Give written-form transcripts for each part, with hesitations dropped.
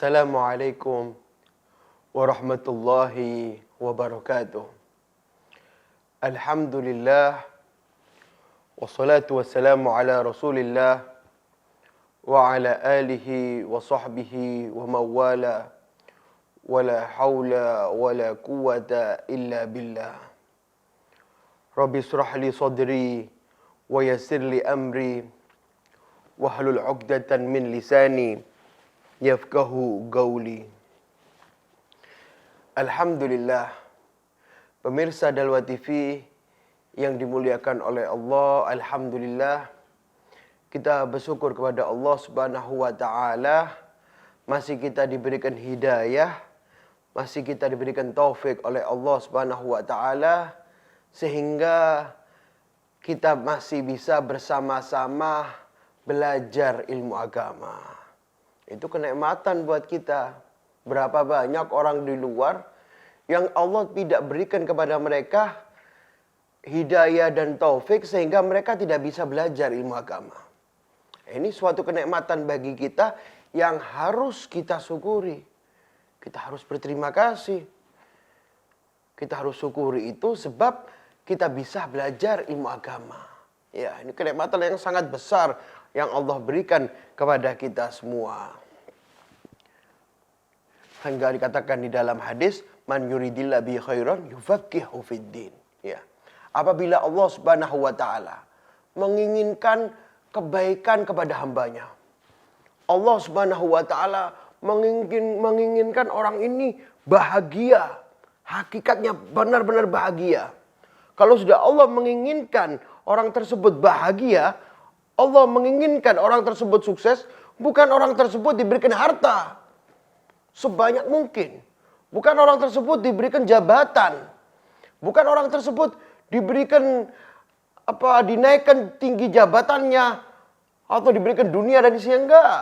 Assalamualaikum warahmatullahi wabarakatuh. Alhamdulillah wassalatu wassalamu ala Rasulillah wa ala alihi wa sahbihi wa mawala wala haula wala quwata illa billah. Rabbi israh li sadri wa yassir li amri wahlul 'uqdatan min lisani yafqahu qauli. Alhamdulillah, pemirsa Dalwa TV yang dimuliakan oleh Allah, alhamdulillah kita bersyukur kepada Allah Subhanahu wa taala masih kita diberikan hidayah, masih kita diberikan taufik oleh Allah Subhanahu wa taala sehingga kita masih bisa bersama-sama belajar ilmu agama. Itu kenikmatan buat kita. Berapa banyak orang di luar yang Allah tidak berikan kepada mereka hidayah dan taufik sehingga mereka tidak bisa belajar ilmu agama. Ini suatu kenikmatan bagi kita yang harus kita syukuri. Kita harus berterima kasih. Kita harus syukuri itu sebab kita bisa belajar ilmu agama. Ya, ini kenikmatan yang sangat besar yang Allah berikan kepada kita semua. Hingga dikatakan di dalam hadis, man yuridillah bi khairan yufaqihu fiddin. Ya. Apabila Allah Subhanahu wa taala menginginkan kebaikan kepada hambanya, Allah Subhanahu wa taala menginginkan orang ini bahagia, hakikatnya benar-benar bahagia. Kalau sudah Allah menginginkan orang tersebut bahagia, Allah menginginkan orang tersebut sukses, bukan orang tersebut diberikan harta sebanyak mungkin. Bukan orang tersebut diberikan jabatan. Bukan orang tersebut diberikan dinaikkan tinggi jabatannya atau diberikan dunia dan isinya, enggak.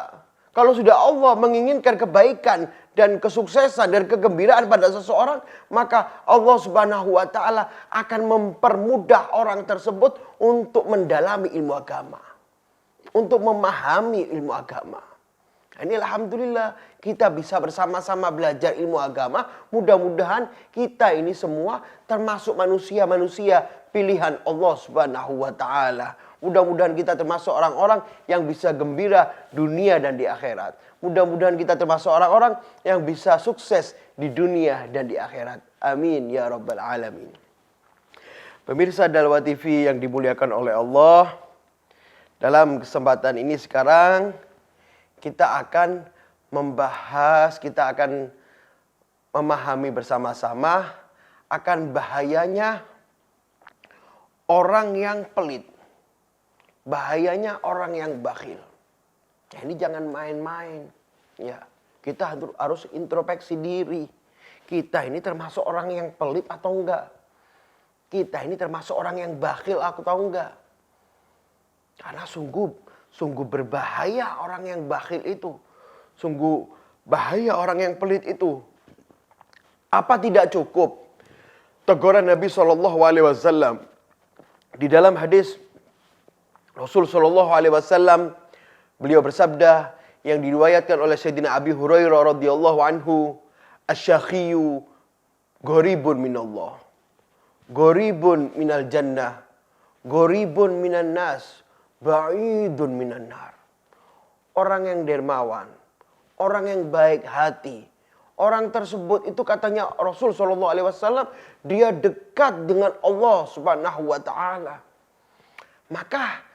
Kalau sudah Allah menginginkan kebaikan dan kesuksesan dan kegembiraan pada seseorang, maka Allah Subhanahu wa taala akan mempermudah orang tersebut untuk mendalami ilmu agama, untuk memahami ilmu agama. Ini alhamdulillah kita bisa bersama-sama belajar ilmu agama. Mudah-mudahan kita ini semua termasuk manusia-manusia pilihan Allah Subhanahu wa taala. Mudah-mudahan kita termasuk orang-orang yang bisa gembira dunia dan di akhirat. Mudah-mudahan kita termasuk orang-orang yang bisa sukses di dunia dan di akhirat. Amin ya rabbal alamin. Pemirsa Dalwa TV yang dimuliakan oleh Allah, dalam kesempatan ini sekarang kita akan membahas, kita akan memahami bersama-sama akan bahayanya orang yang pelit. Bahayanya orang yang bakhil. Ya, ini jangan main-main. Ya, kita harus introspeksi diri. Kita ini termasuk orang yang pelit atau enggak? Kita ini termasuk orang yang bakhil atau enggak? Karena sungguh berbahaya orang yang bakhil itu. Sungguh bahaya orang yang pelit itu. Apa tidak cukup teguran Nabi SAW di dalam hadis Rasul SAW, beliau bersabda yang diriwayatkan oleh Sayyidina Abi Hurairah radhiyallahu anhu, "Asy-syakhiyu gharibun minallah, gharibun minal jannah, gharibun minan nas, ba'idun minan nar." Orang yang dermawan, orang yang baik hati, orang tersebut itu katanya Rasul SAW, dia dekat dengan Allah Subhanahu wa taala. Maka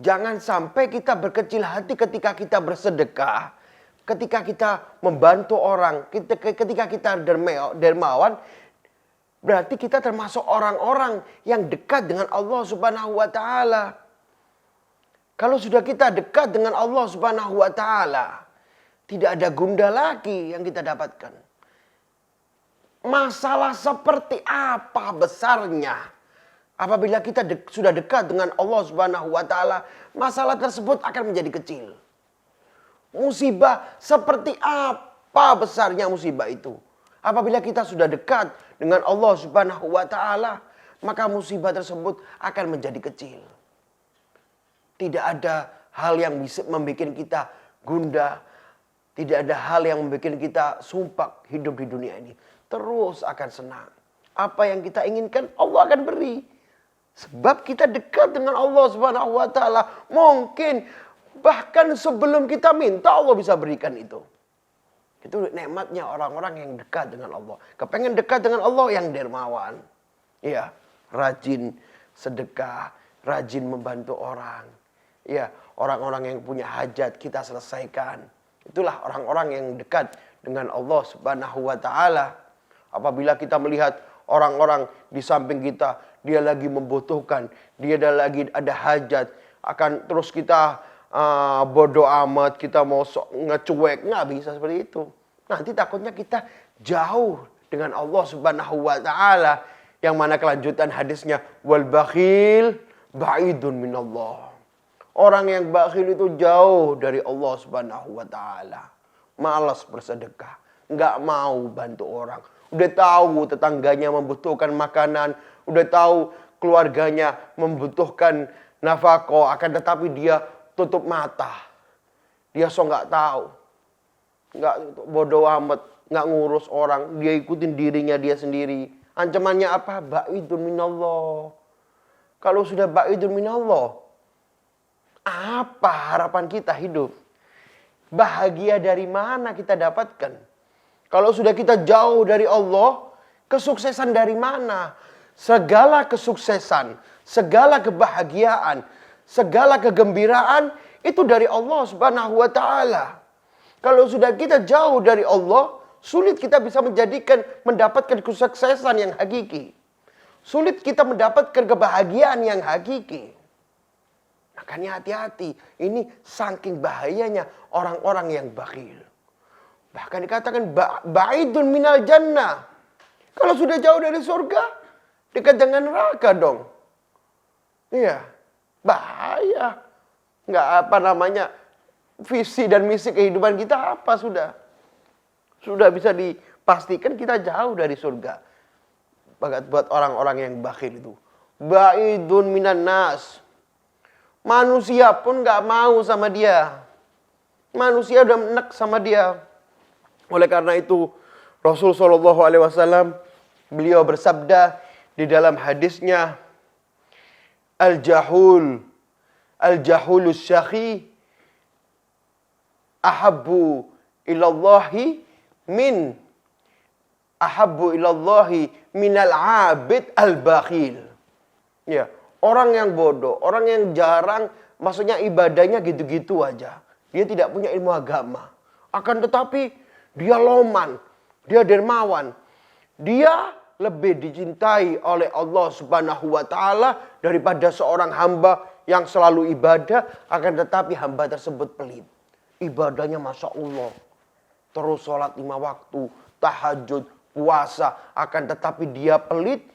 jangan sampai kita berkecil hati ketika kita bersedekah, ketika kita membantu orang, ketika kita dermawan, berarti kita termasuk orang-orang yang dekat dengan Allah Subhanahu wa taala. Kalau sudah kita dekat dengan Allah Subhanahu wa taala, tidak ada gundah lagi yang kita dapatkan. Masalah seperti apa besarnya, apabila kita sudah dekat dengan Allah Subhanahu wa taala, masalah tersebut akan menjadi kecil. Musibah seperti apa besarnya musibah itu? Apabila kita sudah dekat dengan Allah Subhanahu wa taala, maka musibah tersebut akan menjadi kecil. Tidak ada hal yang bisa membuat kita gundah, Tidak ada hal yang membuat kita sumpah hidup di dunia ini. Terus akan senang. Apa yang kita inginkan Allah akan beri. Sebab kita dekat dengan Allah Subhanahu wa taala. Mungkin bahkan sebelum kita minta Allah bisa berikan itu. Itu nikmatnya orang-orang yang dekat dengan Allah. Kepengen dekat dengan Allah yang dermawan. Iya, rajin sedekah, rajin membantu orang. Iya, orang-orang yang punya hajat kita selesaikan. Itulah orang-orang yang dekat dengan Allah Subhanahu wa taala. Apabila kita melihat orang-orang di samping kita, dia lagi membutuhkan, dia lagi ada hajat, akan terus kita bodoh amat, kita mau ngecuek, nggak bisa seperti itu. Nanti takutnya kita jauh dengan Allah Subhanahu wa taala. Yang mana kelanjutan hadisnya, wal bakhil ba'idun minallah. Orang yang bakhil itu jauh dari Allah Subhanahu wa taala. Malas bersedekah, nggak mau bantu orang. Udah tahu tetangganya membutuhkan makanan, udah tahu keluarganya membutuhkan nafkah, akan tetapi dia tutup mata. Dia nggak tahu. Nggak bodoh amat, nggak ngurus orang, dia ikutin dirinya dia sendiri. Ancamannya apa? Ba'idun minallah. Kalau sudah ba'idun minallah, apa harapan kita hidup? Bahagia dari mana kita dapatkan? Kalau sudah kita jauh dari Allah, kesuksesan dari mana? Segala kesuksesan, segala kebahagiaan, segala kegembiraan itu dari Allah Subhanahu wa taala. Kalau sudah kita jauh dari Allah, sulit kita bisa mendapatkan kesuksesan yang hakiki. Sulit kita mendapatkan kebahagiaan yang hakiki. Makanya hati-hati. Ini saking bahayanya orang-orang yang bakhil. Bahkan dikatakan ba'idun minal jannah. Kalau sudah jauh dari surga, dekat dengan neraka dong. Iya, bahaya. Nggak visi dan misi kehidupan kita apa sudah. Sudah bisa dipastikan kita jauh dari surga. Buat orang-orang yang bakhil itu. Ba'idun minan nas. Manusia pun nggak mau sama dia. Manusia udah menek sama dia. Oleh karena itu Rasul Shallallahu Alaihi Wasallam beliau bersabda di dalam hadisnya, al-jahulus syakhi ahabbu ilallahi minal abid al-bakhil. Ya. Orang yang bodoh, orang yang jarang, maksudnya ibadahnya gitu-gitu aja. Dia tidak punya ilmu agama. Akan tetapi dia loman, dia dermawan. Dia lebih dicintai oleh Allah Subhanahu wa taala daripada seorang hamba yang selalu ibadah, akan tetapi hamba tersebut pelit. Ibadahnya Masya Allah. Terus sholat 5 waktu, tahajud, puasa, akan tetapi dia pelit.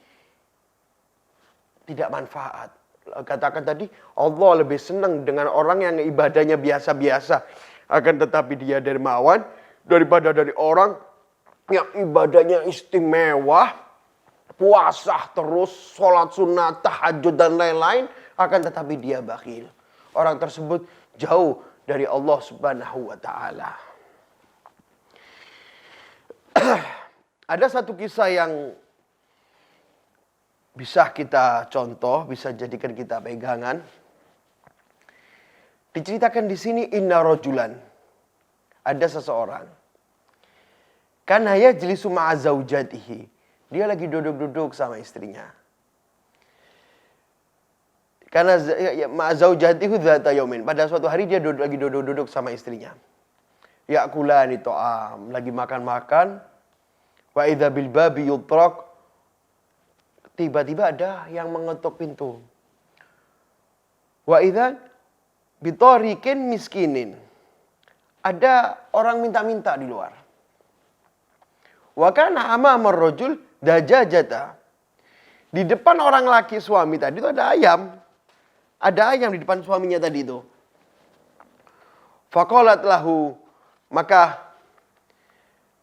Tidak manfaat. Katakan tadi, Allah lebih senang dengan orang yang ibadahnya biasa-biasa. Akan tetapi dia dermawan daripada dari orang yang ibadahnya istimewa. Puasa terus, sholat sunat, tahajud dan lain-lain. Akan tetapi dia bakhil. Orang tersebut jauh dari Allah Subhanahu wa ta'ala. Ada satu kisah yang bisa kita contoh, bisa jadikan kita pegangan. Diceritakan di sini inna rojulan. Ada seseorang. Kana yajlisu ma'a zaujatihi. Dia lagi duduk-duduk sama istrinya. Karena ma'a zaujatihi dzata yaumin. Pada suatu hari dia lagi duduk-duduk sama istrinya. Ya'kulani ta'am, lagi makan-makan. Wa idza bil babi yutrak. Tiba-tiba ada yang mengetuk pintu. Wa idza bitariqin miskinin. Ada orang minta-minta di luar. Wa kana amama ar-rajul dajajata. Di depan orang laki suami tadi itu ada ayam. Ada ayam di depan suaminya tadi itu. Faqalat lahu, maka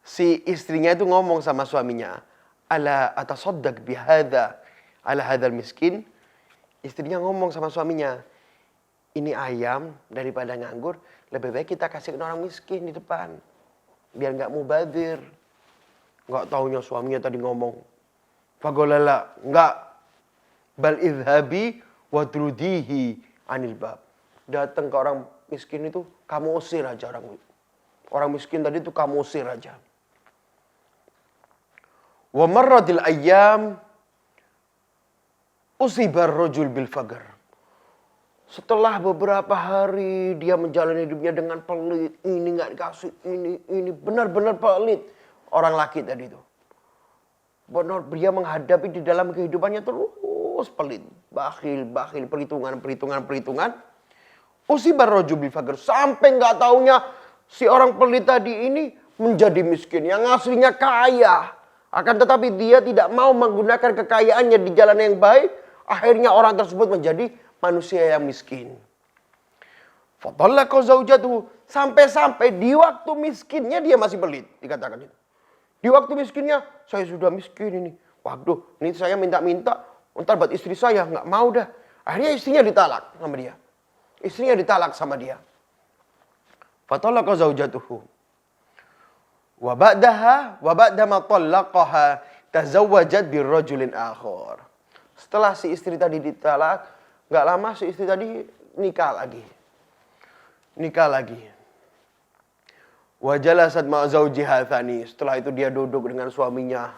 si istrinya itu ngomong sama suaminya, ala atasaddaq bihadza ala hadzal miskin. Istrinya ngomong sama suaminya, ini ayam daripada nganggur, lebih baik kita kasih ke orang miskin di depan. biar nggak mubazir. Nggak taunya suaminya tadi ngomong, fagolala, nggak, bal idhabi wadrudihi anil bab. Datang ke orang miskin itu, kamu usir aja orang miskin tadi itu kamu usir aja. Wa marradil ayyam usibar rajul bil fagar. Setelah beberapa hari dia menjalani hidupnya dengan pelit, ini nggak dikasih, ini benar-benar pelit orang laki tadi itu. Benar dia menghadapi di dalam kehidupannya terus pelit, bakhil, perhitungan. Usibar rajul bil fagar, sampai nggak taunya si orang pelit tadi ini menjadi miskin, yang aslinya kaya. Akan tetapi dia tidak mau menggunakan kekayaannya di jalan yang baik, akhirnya orang tersebut menjadi manusia yang miskin. Fatallaqa zaujatuhu, sampai-sampai di waktu miskinnya dia masih pelit, dikatakan itu. Di waktu miskinnya, saya sudah miskin ini. Waduh, ini saya minta-minta, ntar buat istri saya, nggak mau dah. Akhirnya istrinya ditalak sama dia. Istrinya ditalak sama dia. Fatallaqa zaujatuhu. Wa ba'da ma tallaqaha tazawwajat birrajulin akhar. Setelah si istri tadi ditalak, nggak lama si istri tadi nikah lagi. Wa jalasat ma zawjiha tsani. Setelah itu dia duduk dengan suaminya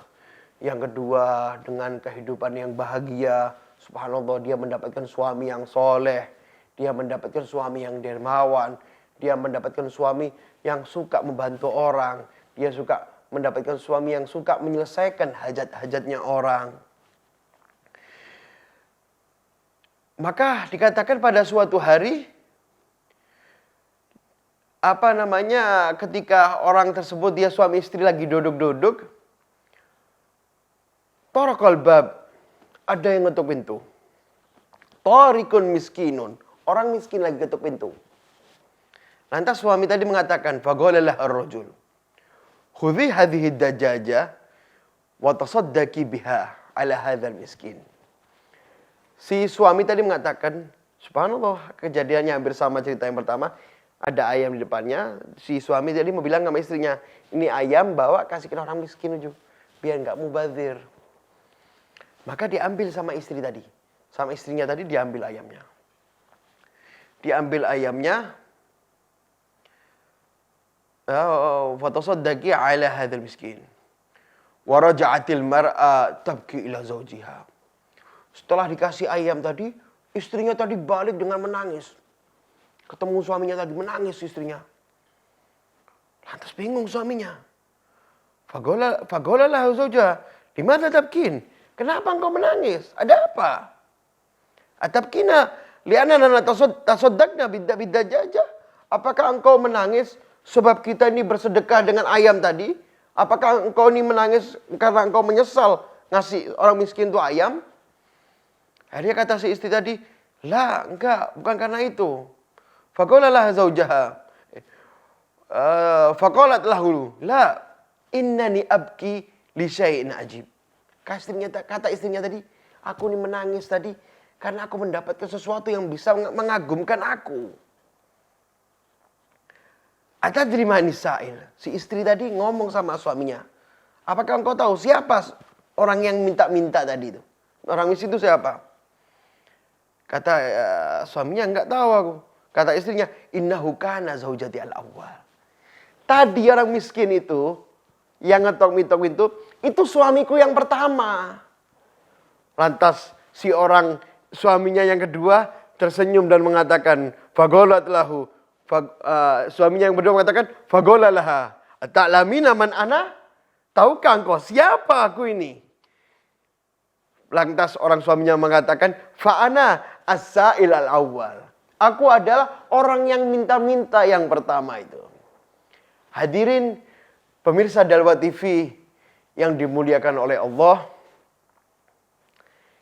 yang kedua dengan kehidupan yang bahagia. Subhanallah, dia mendapatkan suami yang soleh, dia mendapatkan suami yang dermawan, dia mendapatkan suami yang suka membantu orang, dia suka mendapatkan suami yang suka menyelesaikan hajat-hajatnya orang. Maka dikatakan pada suatu hari, ketika orang tersebut, dia suami istri lagi duduk-duduk, tarakal bab, ada yang ngetuk pintu. Tarikun miskinun, orang miskin lagi ketuk pintu. Lantas suami tadi mengatakan, faqalalah ar-rajul, khudhi hadhihi ad-dajaja wa tasaddaqi biha ala hadzal miskin. Si suami tadi mengatakan, subhanallah, kejadiannya hampir sama cerita yang pertama. Ada ayam di depannya. Si suami tadi mau bilang sama istrinya, ini ayam bawa kasih ke orang miskin aja, biar nggak mubazir. Maka diambil sama istri tadi. Sama istrinya tadi diambil ayamnya. Fatasaddaqi ala hadzal miskin. Wa raja'atil mar'a tabki ila zawjiha. Setelah dikasih ayam tadi, istrinya tadi balik dengan menangis. Ketemu suaminya tadi, menangis istrinya. Lantas bingung suaminya. Faqala lahu zawjaha, limadza tabkin? Kenapa engkau menangis? Ada apa? Atabkina li'annana tasaddaqna bid-dajaja? Apakah engkau menangis sebab kita ini bersedekah dengan ayam tadi? Apakah engkau ini menangis karena engkau menyesal ngasih orang miskin itu ayam? Akhirnya kata si istri tadi, lah enggak, bukan karena itu. Faqala laha zawjaha. Faqalat lahu, la innani abki li syai'in ajib. Kata istrinya tadi, aku ini menangis tadi karena aku mendapatkan sesuatu yang bisa mengagumkan aku. Atadri mani sa'il. Si istri tadi ngomong sama suaminya, apakah engkau tahu siapa orang yang minta-minta tadi itu? Orang miskin itu siapa? Kata suaminya, enggak tahu aku. Kata istrinya, innahu kana zaujati al-awwal. Tadi orang miskin itu, yang ngetok-ngetok itu suamiku yang pertama. Lantas si orang suaminya yang kedua tersenyum dan mengatakan, fagolat lahu. Suaminya yang kedua mengatakan, fagola laha. Ta'lamina man ana? Tahukah engkau siapa aku ini? Lantas orang suaminya mengatakan, fa'ana as-sa'il al-awwal. Aku adalah orang yang minta-minta yang pertama itu. Hadirin pemirsa Dalwa TV yang dimuliakan oleh Allah.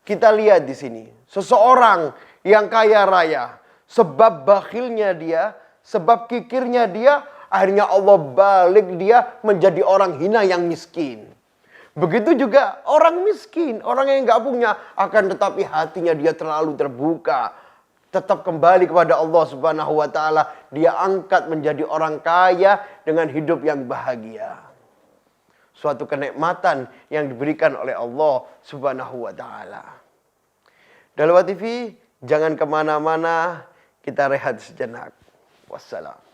Kita lihat di sini, seseorang yang kaya raya, sebab bakhilnya dia, sebab kikirnya dia, akhirnya Allah balik dia menjadi orang hina yang miskin. Begitu juga orang miskin, orang yang nggak punya, akan tetapi hatinya dia terlalu terbuka. tetap kembali kepada Allah Subhanahu wa taala, dia angkat menjadi orang kaya dengan hidup yang bahagia. Suatu kenikmatan yang diberikan oleh Allah Subhanahu wa taala. Dalawah TV, jangan kemana-mana, kita rehat sejenak. Wassalam.